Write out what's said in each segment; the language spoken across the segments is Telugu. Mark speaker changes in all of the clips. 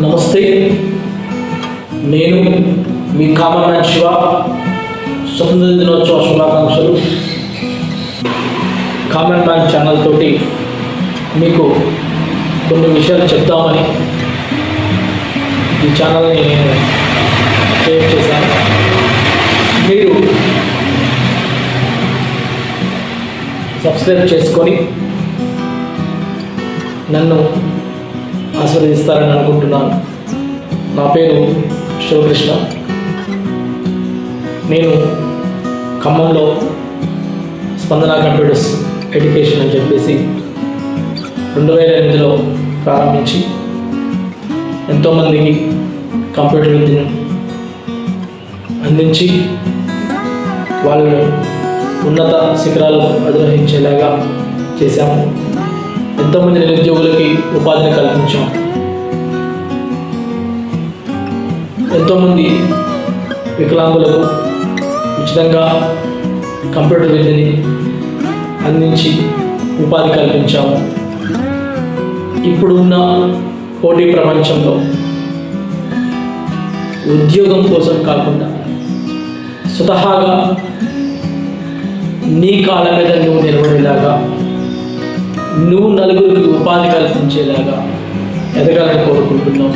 Speaker 1: నమస్తే, నేను మీ కామన్ మ్యాన్ శివ. స్వతంత్ర దినోత్సవ శుభాకాంక్షలు. కామన్ మ్యాన్ ఛానల్ తోటి మీకు కొన్ని విషయాలు చెప్తామని ఈ ఛానల్ని నేను క్రియేట్ చేశాను. మీరు సబ్స్క్రైబ్ చేసుకొని నన్ను ఆశీర్వదిస్తారని అనుకుంటున్నాను. నా పేరు శివకృష్ణ. నేను ఖమ్మంలో స్పందన కంప్యూటర్స్ ఎడ్యుకేషన్ అని చెప్పేసి 2008లో ప్రారంభించి ఎంతోమందికి కంప్యూటర్ విద్యను అందించి వాళ్ళు ఉన్నత శిఖరాలు అధిరోహించేలాగా చేశాము. ఎంతోమంది నిరుద్యోగులకి ఉపాధిని కల్పించాం. ఎంతోమంది వికలాంగులకు ఉచితంగా కంప్యూటర్ విద్యని అందించి ఉపాధి కల్పించాము. ఇప్పుడున్న పోటీ ప్రపంచంలో ఉద్యోగం కోసం కాకుండా స్వతహాగా నీ కాళ్ళ మీద నువ్వు నిలబడేలాగా, నువ్వు నలుగురికి ఉపాధి కల్పించేలాగా ఎదగాలని కోరుకుంటున్నావు.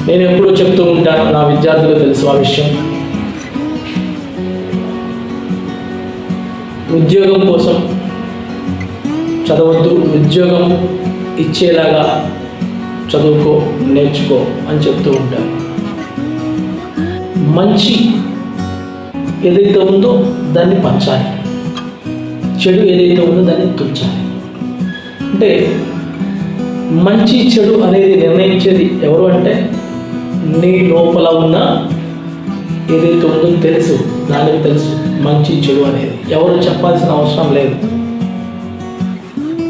Speaker 1: నేను ఎప్పుడూ చెప్తూ ఉంటాను, నా విద్యార్థులకు తెలుసు ఆ విషయం. ఉద్యోగం కోసం చదవద్దు, ఉద్యోగం ఇచ్చేలాగా చదువుకో, నేర్చుకో అని చెప్తూ ఉంటాను. మంచి ఏదైతే ఉందో దాన్ని పంచాలి, చెడు ఏదైతే ఉందో దాన్ని తుంచాలి. అంటే మంచి చెడు అనేది నిర్ణయించేది ఎవరు అంటే నీ లోపల ఉన్న ఏదైతే ఉందో తెలుసు, దానికి తెలుసు మంచి చెడు అనేది. ఎవరు చెప్పాల్సిన అవసరం లేదు.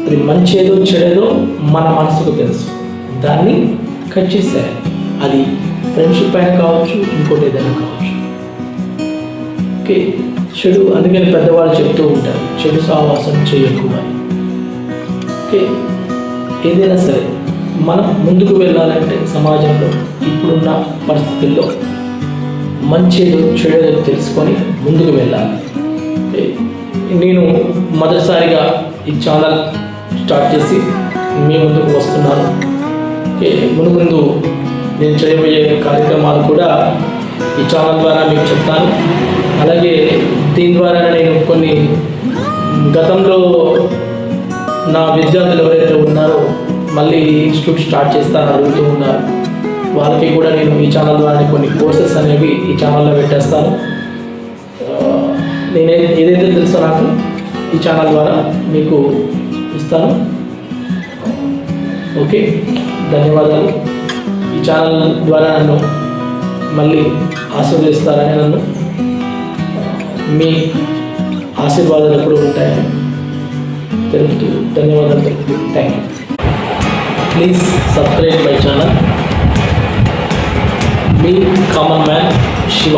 Speaker 1: అది మంచి ఏదో చెడేదో మన మనసుకు తెలుసు. దాన్ని కట్ చేసేయాలి. అది ఫ్రెండ్షిప్ అయినా కావచ్చు, ఇంకోటి ఏదైనా కావచ్చు. ఓకే, చెడు అందుకని పెద్దవాళ్ళు చెప్తూ ఉంటారు, చెడు సావాసం చేయకు అని. ఓకే, ఏదైనా సరే మనం ముందుకు వెళ్ళాలంటే సమాజంలో ఇప్పుడున్న పరిస్థితుల్లో మంచిదో చెడుదో తెలుసుకొని ముందుకు వెళ్ళాలి. నేను మొదటిసారిగా ఈ ఛానల్ స్టార్ట్ చేసి మీ ముందుకు వస్తున్నాను. ఓకే, ముందు నేను చేయబోయే కార్యక్రమాలు కూడా ఈ ఛానల్ ద్వారా మీకు చెప్తాను. అలాగే దీని ద్వారా నేను కొన్ని గతంలో నా విద్యార్థులు ఎవరైతే ఉన్నారో మళ్ళీ ఇన్స్టిట్యూట్ స్టార్ట్ చేస్తానని అడుగుతూ ఉన్నారు. వాళ్ళకి కూడా నేను ఈ ఛానల్ ద్వారా కొన్ని కోర్సెస్ అనేవి ఈ ఛానల్లో పెట్టేస్తాను. నేను ఏదైతే తెలుసో నాకు ఈ ఛానల్ ద్వారా మీకు ఇస్తాను. ఓకే, ధన్యవాదాలు. ఈ ఛానల్ ద్వారా నన్ను మళ్ళీ ఆశీర్వదిస్తారని, నన్ను మీ ఆశీర్వాదాలు ఎప్పుడు ఉంటాయని తెలుపుతూ ధన్యవాదాలు తెలుపుతూ thank you. Please subscribe my channel. Me common man Shiva.